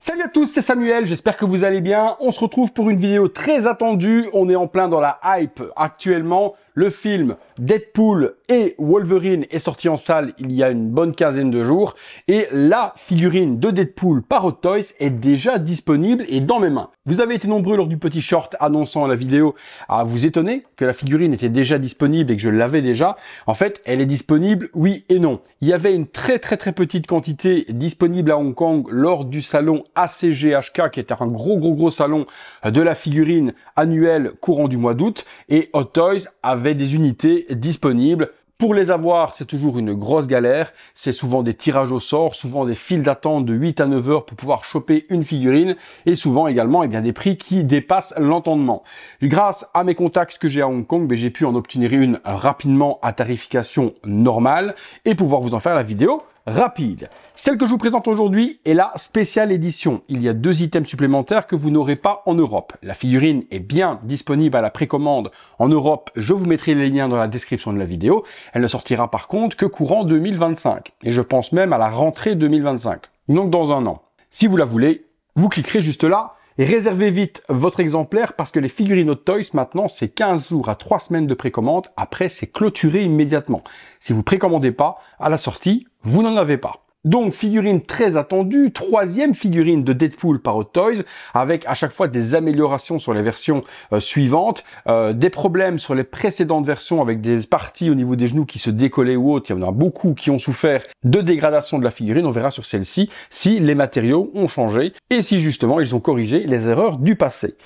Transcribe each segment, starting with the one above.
Salut à tous, c'est Samuel, j'espère que vous allez bien. On se retrouve pour une vidéo très attendue. On est en plein dans la hype actuellement. Le film Deadpool et Wolverine est sorti en salle il y a une bonne quinzaine de jours. Et la figurine de Deadpool par Hot Toys est déjà disponible et dans mes mains. Vous avez été nombreux lors du petit short annonçant la vidéo à vous étonner que la figurine était déjà disponible et que je l'avais déjà. En fait, elle est disponible, oui et non. Il y avait une très petite quantité disponible à Hong Kong lors du salon ACGHK, qui était un gros salon de la figurine annuel courant du mois d'août, et Hot Toys avait des unités disponibles. Pour les avoir, c'est toujours une grosse galère. C'est souvent des tirages au sort, souvent des files d'attente de 8 à 9 heures pour pouvoir choper une figurine, et souvent également des prix qui dépassent l'entendement. Grâce à mes contacts que j'ai à Hong Kong, j'ai pu en obtenir une rapidement à tarification normale et pouvoir vous en faire la vidéo rapide. Celle que je vous présente aujourd'hui est la spéciale édition. Il y a 2 items supplémentaires que vous n'aurez pas en Europe. La figurine est bien disponible à la précommande en Europe. Je vous mettrai les liens dans la description de la vidéo. Elle ne sortira par contre que courant 2025. Et je pense même à la rentrée 2025. Donc dans un an. Si vous la voulez, vous cliquerez juste là. Et réservez vite votre exemplaire parce que les figurines Hot Toys, maintenant, c'est 15 jours à 3 semaines de précommande. Après, c'est clôturé immédiatement. Si vous précommandez pas, à la sortie, vous n'en avez pas. Donc, figurine très attendue, 3e figurine de Deadpool par Hot Toys, avec à chaque fois des améliorations sur les versions suivantes, des problèmes sur les précédentes versions avec des parties au niveau des genoux qui se décollaient ou autres. Il y en a beaucoup qui ont souffert de dégradation de la figurine. On verra sur celle-ci si les matériaux ont changé et si justement ils ont corrigé les erreurs du passé.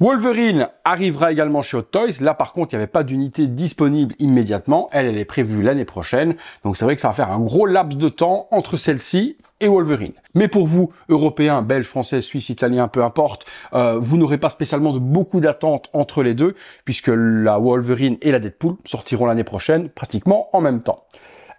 Wolverine arrivera également chez Hot Toys. Là, par contre, il n'y avait pas d'unité disponible immédiatement. Elle est prévue l'année prochaine. Donc, c'est vrai que ça va faire un gros laps de temps entre celle-ci et Wolverine. Mais pour vous, Européens, Belges, Français, Suisses, Italiens, peu importe, vous n'aurez pas spécialement de beaucoup d'attentes entre les deux, puisque la Wolverine et la Deadpool sortiront l'année prochaine, pratiquement en même temps.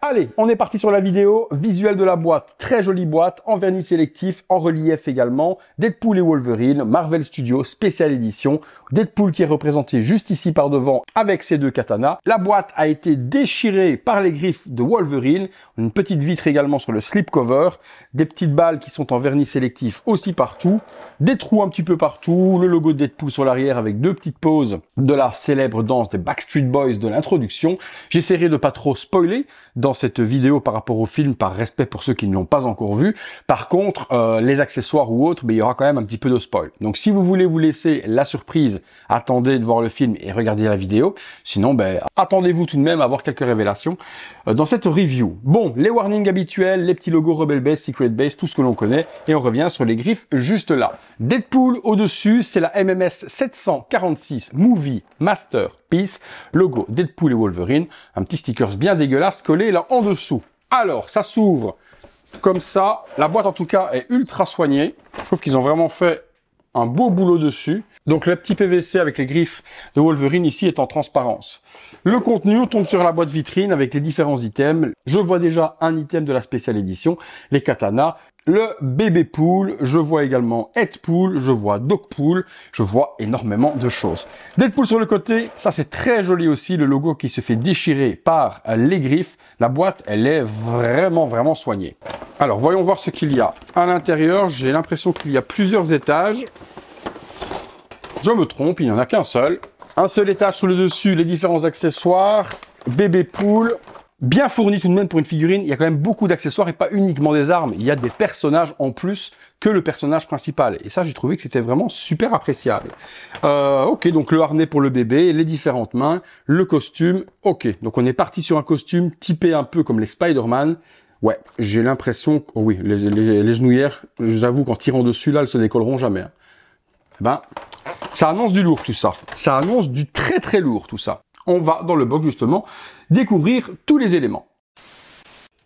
Allez, on est parti sur la vidéo. Visuel de la boîte, très jolie boîte, en vernis sélectif, en relief également. Deadpool et Wolverine, Marvel Studios, spéciale édition. Deadpool qui est représenté juste ici par devant avec ses 2 katanas. La boîte a été déchirée par les griffes de Wolverine. Une petite vitre également sur le slipcover. Des petites balles qui sont en vernis sélectif aussi partout. Des trous un petit peu partout. Le logo de Deadpool sur l'arrière avec 2 petites poses de la célèbre danse des Backstreet Boys de l'introduction. J'essaierai de pas trop spoiler dans cette vidéo par rapport au film, par respect pour ceux qui ne l'ont pas encore vu. Par contre, les accessoires ou autres, il y aura quand même un petit peu de spoil. Donc si vous voulez vous laisser la surprise, attendez de voir le film et regardez la vidéo. Sinon, attendez-vous tout de même à avoir quelques révélations dans cette review. Bon, les warnings habituels, les petits logos Rebel Base, Secret Base, tout ce que l'on connaît. Et on revient sur les griffes juste là. Deadpool au-dessus, c'est la MMS 746 Movie Master Piece, logo Deadpool et Wolverine, un petit stickers bien dégueulasse collé là en dessous. Alors, ça s'ouvre comme ça. La boîte en tout cas est ultra soignée. Je trouve qu'ils ont vraiment fait un beau boulot dessus. Donc le petit PVC avec les griffes de Wolverine ici est en transparence. Le contenu, on tombe sur la boîte vitrine avec les différents items. Je vois déjà un item de la spéciale édition, les katanas. Le bébé pool, je vois également Headpool, je vois Dogpool, je vois énormément de choses. Deadpool sur le côté, ça c'est très joli aussi, le logo qui se fait déchirer par les griffes. La boîte, elle est vraiment soignée. Alors, voyons voir ce qu'il y a. À l'intérieur, j'ai l'impression qu'il y a plusieurs étages. Je me trompe, il n'y en a qu'un seul. Un seul étage sur le dessus, les différents accessoires. Bébé pool. Bien fourni tout de même pour une figurine, il y a quand même beaucoup d'accessoires et pas uniquement des armes. Il y a des personnages en plus que le personnage principal. Et ça, j'ai trouvé que c'était vraiment super appréciable. Ok, donc le harnais pour le bébé, les différentes mains, le costume. Ok, donc on est parti sur un costume typé un peu comme les Spider-Man. Ouais, j'ai l'impression que... Oh oui, les genouillères, je vous avoue qu'en tirant dessus, là, elles se décolleront jamais. Ça annonce du lourd tout ça. Ça annonce du très lourd tout ça. On va dans le box justement découvrir tous les éléments.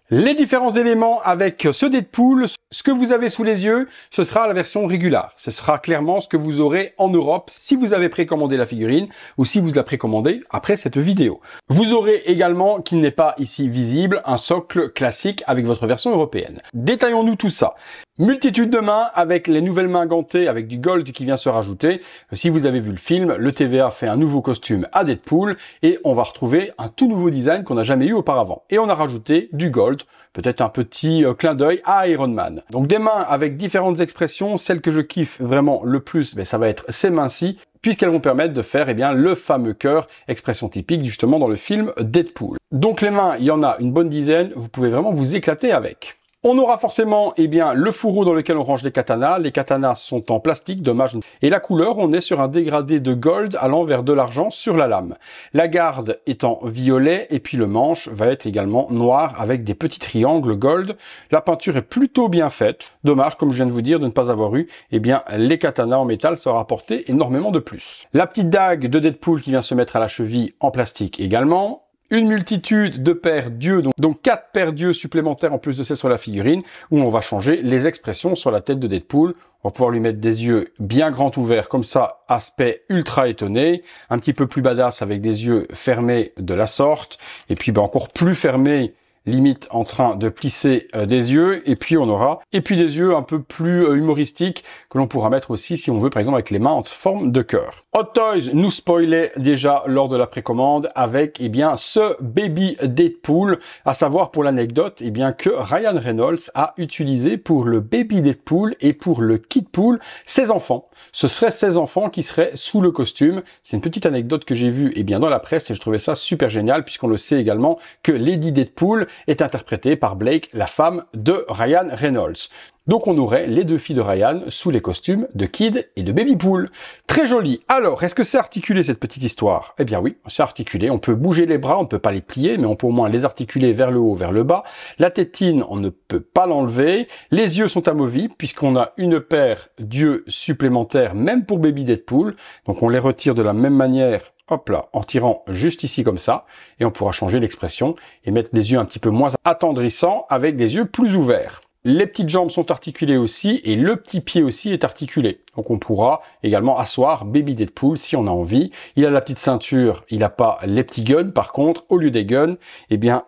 Les différents éléments avec ce Deadpool, ce que vous avez sous les yeux, ce sera la version régulière. Ce sera clairement ce que vous aurez en Europe si vous avez précommandé la figurine ou si vous la précommandez après cette vidéo. Vous aurez également, qu'il n'est pas ici visible, un socle classique avec votre version européenne. Détaillons-nous tout ça. Multitude de mains avec les nouvelles mains gantées avec du gold qui vient se rajouter. Si vous avez vu le film, le TVA fait un nouveau costume à Deadpool et on va retrouver un tout nouveau design qu'on n'a jamais eu auparavant. Et on a rajouté du gold, peut-être un petit clin d'œil à Iron Man. Donc des mains avec différentes expressions, celle que je kiffe vraiment le plus, ça va être ces mains-ci, puisqu'elles vont permettre de faire le fameux cœur, expression typique justement dans le film Deadpool. Donc les mains, il y en a une bonne dizaine, vous pouvez vraiment vous éclater avec. On aura forcément le fourreau dans lequel on range les katanas. Les katanas sont en plastique, dommage. Et la couleur, on est sur un dégradé de gold allant vers de l'argent sur la lame. La garde est en violet et puis le manche va être également noir avec des petits triangles gold. La peinture est plutôt bien faite. Dommage, comme je viens de vous dire, de ne pas avoir eu les katanas en métal, ça aura apporté énormément de plus. La petite dague de Deadpool qui vient se mettre à la cheville en plastique également. Une multitude de paires d'yeux, donc 4 paires d'yeux supplémentaires en plus de celles sur la figurine, où on va changer les expressions sur la tête de Deadpool. On va pouvoir lui mettre des yeux bien grands ouverts, comme ça, aspect ultra étonné, un petit peu plus badass avec des yeux fermés de la sorte, et puis encore plus fermés, limite en train de plisser des yeux, et puis on aura des yeux un peu plus humoristiques que l'on pourra mettre aussi si on veut par exemple avec les mains en forme de cœur. Hot Toys nous spoilait déjà lors de la précommande avec ce baby Deadpool, à savoir pour l'anecdote que Ryan Reynolds a utilisé pour le baby Deadpool et pour le Kidpool ses enfants. Ce seraient ses enfants qui seraient sous le costume. C'est une petite anecdote que j'ai vue dans la presse et je trouvais ça super génial puisqu'on le sait également que Lady Deadpool est interprétée par Blake, la femme de Ryan Reynolds. Donc on aurait les deux filles de Ryan sous les costumes de Kid et de Babypool. Très joli. Alors, est-ce que c'est articulé cette petite histoire? Eh bien oui, c'est articulé. On peut bouger les bras, on ne peut pas les plier, mais on peut au moins les articuler vers le haut, vers le bas. La tétine, on ne peut pas l'enlever. Les yeux sont amovibles puisqu'on a une paire d'yeux supplémentaires, même pour Baby Deadpool. Donc on les retire de la même manière. Hop là, en tirant juste ici comme ça, et on pourra changer l'expression et mettre des yeux un petit peu moins attendrissants avec des yeux plus ouverts. Les petites jambes sont articulées aussi et le petit pied aussi est articulé. Donc on pourra également asseoir Baby Deadpool si on a envie. Il a la petite ceinture, il n'a pas les petits guns. Par contre, au lieu des guns,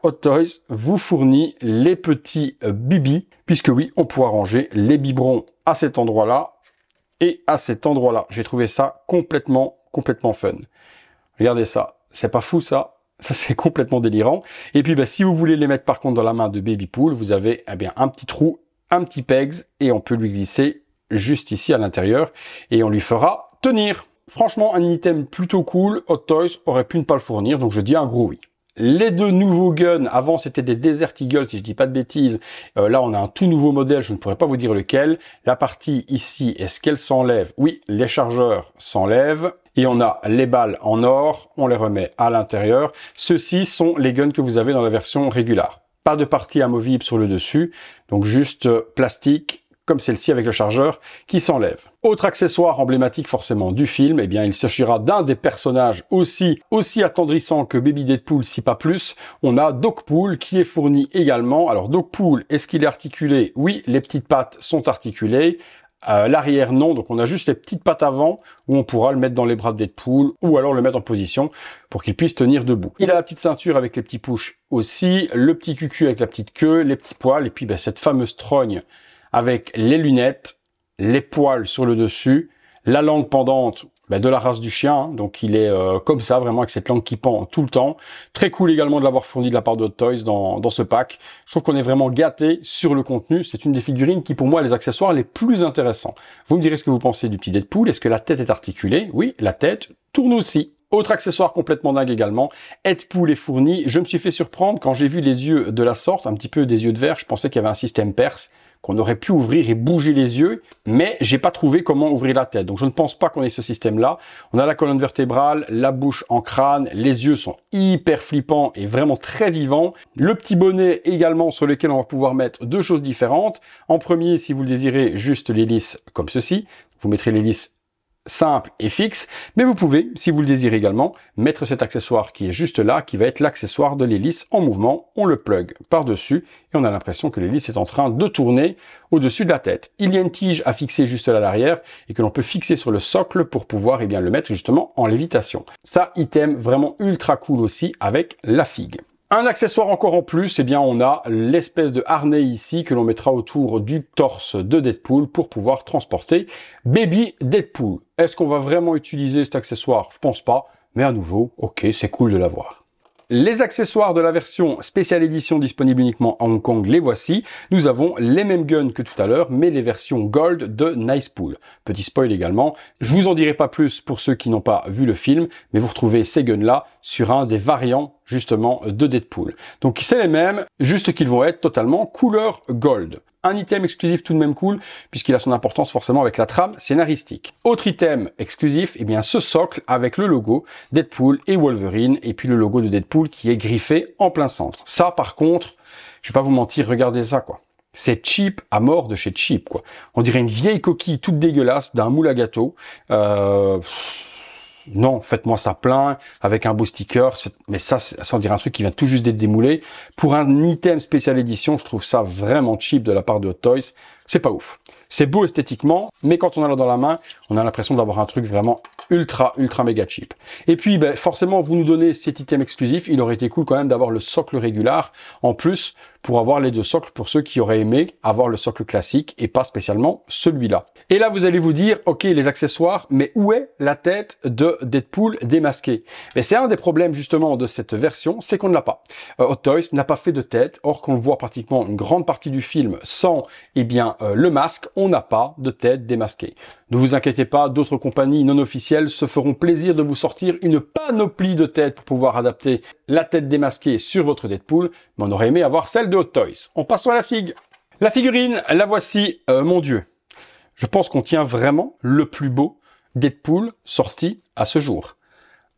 Hot Toys vous fournit les petits bibis, puisque oui, on pourra ranger les biberons à cet endroit-là et à cet endroit-là. J'ai trouvé ça complètement fun. Regardez ça, c'est pas fou ça? Ça c'est complètement délirant. Et puis si vous voulez les mettre par contre dans la main de Babypool, vous avez un petit trou, un petit pegs et on peut lui glisser juste ici à l'intérieur et on lui fera tenir. Franchement un item plutôt cool, Hot Toys aurait pu ne pas le fournir, donc je dis un gros oui. Les deux nouveaux guns, avant c'était des Desert Eagle si je dis pas de bêtises, là on a un tout nouveau modèle, je ne pourrais pas vous dire lequel. La partie ici, est-ce qu'elle s'enlève? Oui, les chargeurs s'enlèvent. Et on a les balles en or, on les remet à l'intérieur. Ceux-ci sont les guns que vous avez dans la version régulière. Pas de partie amovible sur le dessus, donc juste plastique, comme celle-ci avec le chargeur, qui s'enlève. Autre accessoire emblématique forcément du film, il s'agira d'un des personnages aussi attendrissant que Baby Deadpool, si pas plus. On a Dogpool qui est fourni également. Alors Dogpool, est-ce qu'il est articulé? Oui, les petites pattes sont articulées. L'arrière non, donc on a juste les petites pattes avant où on pourra le mettre dans les bras de Deadpool ou alors le mettre en position pour qu'il puisse tenir debout. Il a la petite ceinture avec les petits pushs aussi, le petit cucu avec la petite queue, les petits poils et puis cette fameuse trogne avec les lunettes, les poils sur le dessus, la langue pendante de la race du chien, donc il est comme ça, vraiment avec cette langue qui pend tout le temps. Très cool également de l'avoir fourni de la part de Hot Toys dans ce pack. Je trouve qu'on est vraiment gâté sur le contenu. C'est une des figurines qui pour moi les accessoires les plus intéressants. Vous me direz ce que vous pensez du petit Deadpool. Est-ce que la tête est articulée? Oui, la tête tourne aussi. Autre accessoire complètement dingue également, Deadpool est fourni. Je me suis fait surprendre quand j'ai vu les yeux de la sorte, un petit peu des yeux de verre. Je pensais qu'il y avait un système perse, qu'on aurait pu ouvrir et bouger les yeux, mais j'ai pas trouvé comment ouvrir la tête. Donc je ne pense pas qu'on ait ce système-là. On a la colonne vertébrale, la bouche en crâne, les yeux sont hyper flippants et vraiment très vivants. Le petit bonnet également sur lequel on va pouvoir mettre deux choses différentes. En premier, si vous le désirez, juste l'hélice comme ceci. Vous mettrez l'hélice simple et fixe, mais vous pouvez, si vous le désirez également, mettre cet accessoire qui est juste là, qui va être l'accessoire de l'hélice en mouvement. On le plug par-dessus et on a l'impression que l'hélice est en train de tourner au-dessus de la tête. Il y a une tige à fixer juste là à l'arrière et que l'on peut fixer sur le socle pour pouvoir le mettre justement en lévitation. Ça, item vraiment ultra cool aussi avec la figue. Un accessoire encore en plus, eh bien on a l'espèce de harnais ici que l'on mettra autour du torse de Deadpool pour pouvoir transporter Baby Deadpool. Est-ce qu'on va vraiment utiliser cet accessoire? Je pense pas, mais à nouveau, ok, c'est cool de l'avoir. Les accessoires de la version spéciale édition disponible uniquement à Hong Kong, les voici. Nous avons les mêmes guns que tout à l'heure, mais les versions Gold de Nicepool. Petit spoil également, je vous en dirai pas plus pour ceux qui n'ont pas vu le film, mais vous retrouvez ces guns-là sur un des variants justement de Deadpool. Donc c'est les mêmes, juste qu'ils vont être totalement couleur Gold. Un item exclusif tout de même cool, puisqu'il a son importance forcément avec la trame scénaristique. Autre item exclusif, eh bien ce socle avec le logo Deadpool et Wolverine, et puis le logo de Deadpool qui est griffé en plein centre. Ça par contre, je vais pas vous mentir, regardez ça quoi. C'est cheap à mort de chez cheap quoi. On dirait une vieille coquille toute dégueulasse d'un moule à gâteau. Non, faites-moi ça plein, avec un beau sticker, mais ça on dirait un truc qui vient tout juste d'être démoulé. Pour un item spécial édition, je trouve ça vraiment cheap de la part de Hot Toys. C'est pas ouf. C'est beau esthétiquement, mais quand on a là dans la main, on a l'impression d'avoir un truc vraiment ultra méga cheap. Et puis, ben, forcément, vous nous donnez cet item exclusif, il aurait été cool quand même d'avoir le socle régulier, en plus, pour avoir les deux socles pour ceux qui auraient aimé avoir le socle classique et pas spécialement celui-là. Et là, vous allez vous dire, ok, les accessoires, mais où est la tête de Deadpool démasqué? Mais c'est un des problèmes justement de cette version, c'est qu'on ne l'a pas. Hot Toys n'a pas fait de tête, or qu'on le voit pratiquement une grande partie du film sans, eh bien, le masque, on n'a pas de tête démasquée. Ne vous inquiétez pas, d'autres compagnies non officielles se feront plaisir de vous sortir une panoplie de têtes pour pouvoir adapter la tête démasquée sur votre Deadpool, mais on aurait aimé avoir celle de Hot Toys. On passe à la figue. La figurine, la voici, mon Dieu. Je pense qu'on tient vraiment le plus beau Deadpool sorti à ce jour.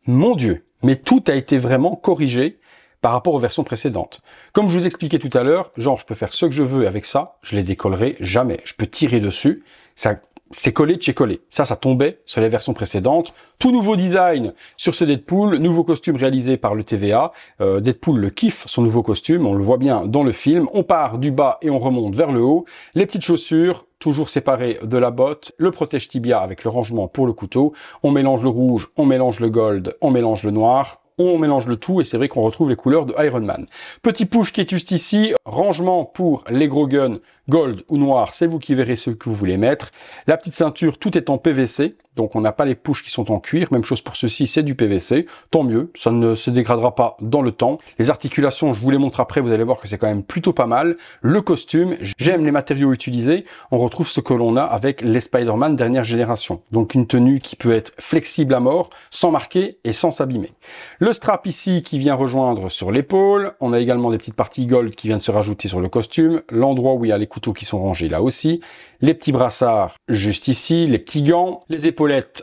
Mon Dieu, mais tout a été vraiment corrigé par rapport aux versions précédentes. Comme je vous expliquais tout à l'heure, genre je peux faire ce que je veux avec ça, je les décollerai jamais. Je peux tirer dessus, ça c'est collé de chez collé. Ça tombait sur les versions précédentes. Tout nouveau design sur ce Deadpool, nouveau costume réalisé par le TVA. Deadpool le kiffe, son nouveau costume, on le voit bien dans le film. On part du bas et on remonte vers le haut. Les petites chaussures, toujours séparées de la botte. Le protège tibia avec le rangement pour le couteau. On mélange le rouge, on mélange le gold, on mélange le noir. On mélange le tout et c'est vrai qu'on retrouve les couleurs de Iron Man. Petit push qui est juste ici, rangement pour les gros guns, gold ou noir, c'est vous qui verrez ce que vous voulez mettre. La petite ceinture, tout est en PVC, donc on n'a pas les pushs qui sont en cuir, même chose pour ceci, c'est du PVC, tant mieux, ça ne se dégradera pas dans le temps. Les articulations, je vous les montre après, vous allez voir que c'est quand même plutôt pas mal. Le costume, j'aime les matériaux utilisés, on retrouve ce que l'on a avec les Spider-Man dernière génération. Donc une tenue qui peut être flexible à mort, sans marquer et sans s'abîmer. Le strap ici qui vient rejoindre sur l'épaule. On a également des petites parties gold qui viennent se rajouter sur le costume. L'endroit où il y a les couteaux qui sont rangés là aussi. Les petits brassards juste ici. Les petits gants. Les épaulettes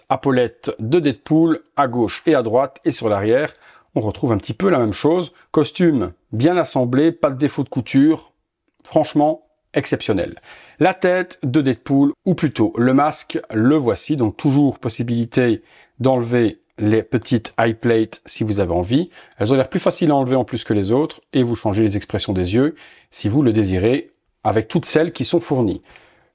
de Deadpool à gauche et à droite. Et sur l'arrière, on retrouve un petit peu la même chose. Costume bien assemblé, pas de défaut de couture. Franchement, exceptionnel. La tête de Deadpool, ou plutôt le masque, le voici. Donc toujours possibilité d'enlever les petites eye plates si vous avez envie. Elles ont l'air plus faciles à enlever en plus que les autres et vous changez les expressions des yeux si vous le désirez avec toutes celles qui sont fournies.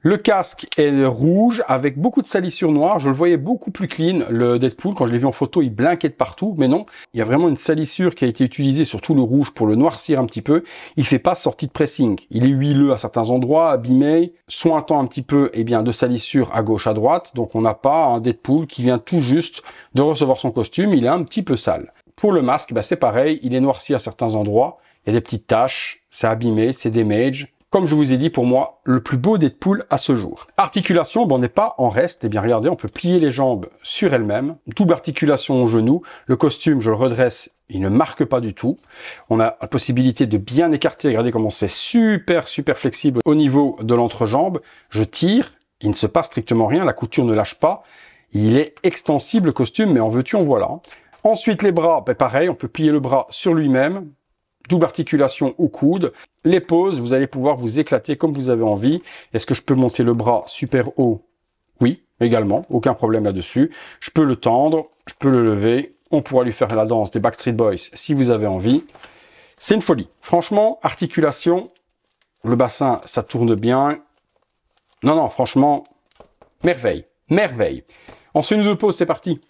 Le casque est rouge avec beaucoup de salissures noires. Je le voyais beaucoup plus clean, le Deadpool. Quand je l'ai vu en photo, il blinquait de partout. Mais non, il y a vraiment une salissure qui a été utilisée sur tout le rouge pour le noircir un petit peu. Il fait pas sortie de pressing. Il est huileux à certains endroits, abîmé, sointant un petit peu de salissure à gauche, à droite. Donc on n'a pas un Deadpool qui vient tout juste de recevoir son costume. Il est un petit peu sale. Pour le masque, c'est pareil. Il est noirci à certains endroits. Il y a des petites taches. C'est abîmé, c'est damage. Comme je vous ai dit, pour moi, le plus beau Deadpool à ce jour. Articulation, on n'est pas en reste. Eh bien, regardez, on peut plier les jambes sur elles-mêmes. Double articulation au genou. Le costume, je le redresse, il ne marque pas du tout. On a la possibilité de bien écarter. Regardez comment c'est super flexible au niveau de l'entrejambe. Je tire, il ne se passe strictement rien. La couture ne lâche pas. Il est extensible, le costume, mais en veux-tu, en voilà. Ensuite, les bras, pareil, on peut plier le bras sur lui-même. Double articulation au coude. Les poses, vous allez pouvoir vous éclater comme vous avez envie. Est-ce que je peux monter le bras super haut? Oui, également, aucun problème là-dessus. Je peux le tendre, je peux le lever. On pourra lui faire la danse des Backstreet Boys si vous avez envie. C'est une folie. Franchement, articulation, le bassin, ça tourne bien. Non, franchement, merveille. Merveille. En une ou deux pauses, c'est parti.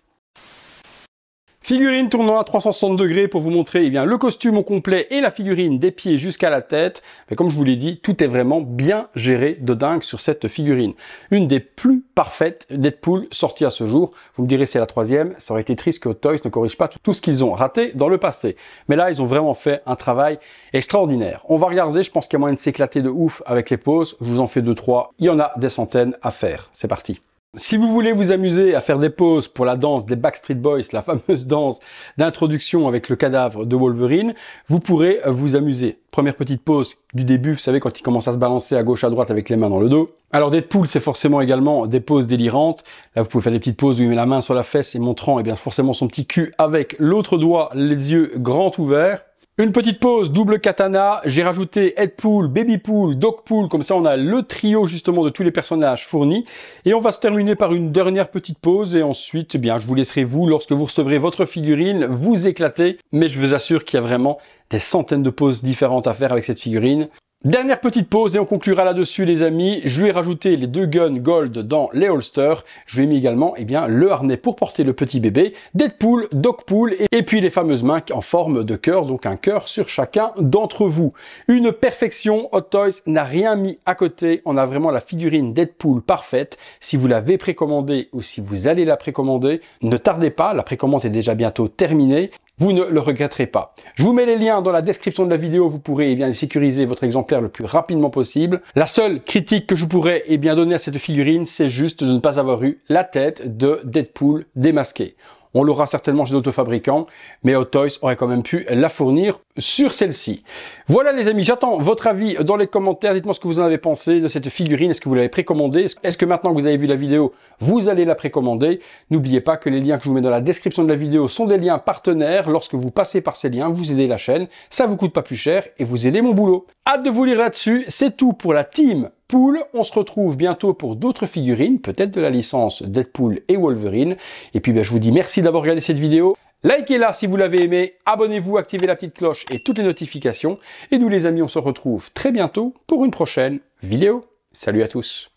Figurine tournant à 360 degrés pour vous montrer eh bien, le costume au complet et la figurine des pieds jusqu'à la tête. Mais comme je vous l'ai dit, tout est vraiment bien géré de dingue sur cette figurine. Une des plus parfaites Deadpool sorties à ce jour. Vous me direz c'est la troisième, ça aurait été triste que Hot Toys ne corrige pas tout ce qu'ils ont raté dans le passé. Mais là, ils ont vraiment fait un travail extraordinaire. On va regarder, je pense qu'il y a moyen de s'éclater de ouf avec les poses. Je vous en fais 2-3, il y en a des centaines à faire. C'est parti. Si vous voulez vous amuser à faire des poses pour la danse des Backstreet Boys, la fameuse danse d'introduction avec le cadavre de Wolverine, vous pourrez vous amuser. Première petite pose du début, vous savez, quand il commence à se balancer à gauche à droite avec les mains dans le dos. Alors Deadpool, c'est forcément également des poses délirantes. Là, vous pouvez faire des petites poses où il met la main sur la fesse et montrant bien forcément son petit cul avec l'autre doigt, les yeux grands ouverts. Une petite pause, double katana, j'ai rajouté Headpool, Babypool, Dogpool, comme ça on a le trio justement de tous les personnages fournis. Et on va se terminer par une dernière petite pause et ensuite, eh bien, je vous laisserai vous, lorsque vous recevrez votre figurine, vous éclater. Mais je vous assure qu'il y a vraiment des centaines de poses différentes à faire avec cette figurine. Dernière petite pause et on conclura là-dessus les amis. Je lui ai rajouté les 2 guns gold dans les holsters. Je lui ai mis également le harnais pour porter le petit bébé, Deadpool, Dogpool et puis les fameuses mains en forme de cœur, donc un cœur sur chacun d'entre vous. Une perfection, Hot Toys n'a rien mis à côté. On a vraiment la figurine Deadpool parfaite. Si vous l'avez précommandée ou si vous allez la précommander, ne tardez pas, la précommande est déjà bientôt terminée. Vous ne le regretterez pas. Je vous mets les liens dans la description de la vidéo, vous pourrez sécuriser votre exemplaire le plus rapidement possible. La seule critique que je pourrais donner à cette figurine, c'est juste de ne pas avoir eu la tête de Deadpool démasquée. On l'aura certainement chez d'autres fabricants, mais Hot Toys aurait quand même pu la fournir sur celle-ci. Voilà les amis, j'attends votre avis dans les commentaires. Dites-moi ce que vous en avez pensé de cette figurine. Est-ce que vous l'avez précommandée? Est-ce que maintenant que vous avez vu la vidéo, vous allez la précommander? N'oubliez pas que les liens que je vous mets dans la description de la vidéo sont des liens partenaires. Lorsque vous passez par ces liens, vous aidez la chaîne. Ça vous coûte pas plus cher et vous aidez mon boulot. Hâte de vous lire là-dessus. C'est tout pour la team Pool. On se retrouve bientôt pour d'autres figurines, peut-être de la licence Deadpool et Wolverine. Et puis je vous dis merci d'avoir regardé cette vidéo. Likez-la si vous l'avez aimé, abonnez-vous, activez la petite cloche et toutes les notifications. Et nous les amis, on se retrouve très bientôt pour une prochaine vidéo. Salut à tous.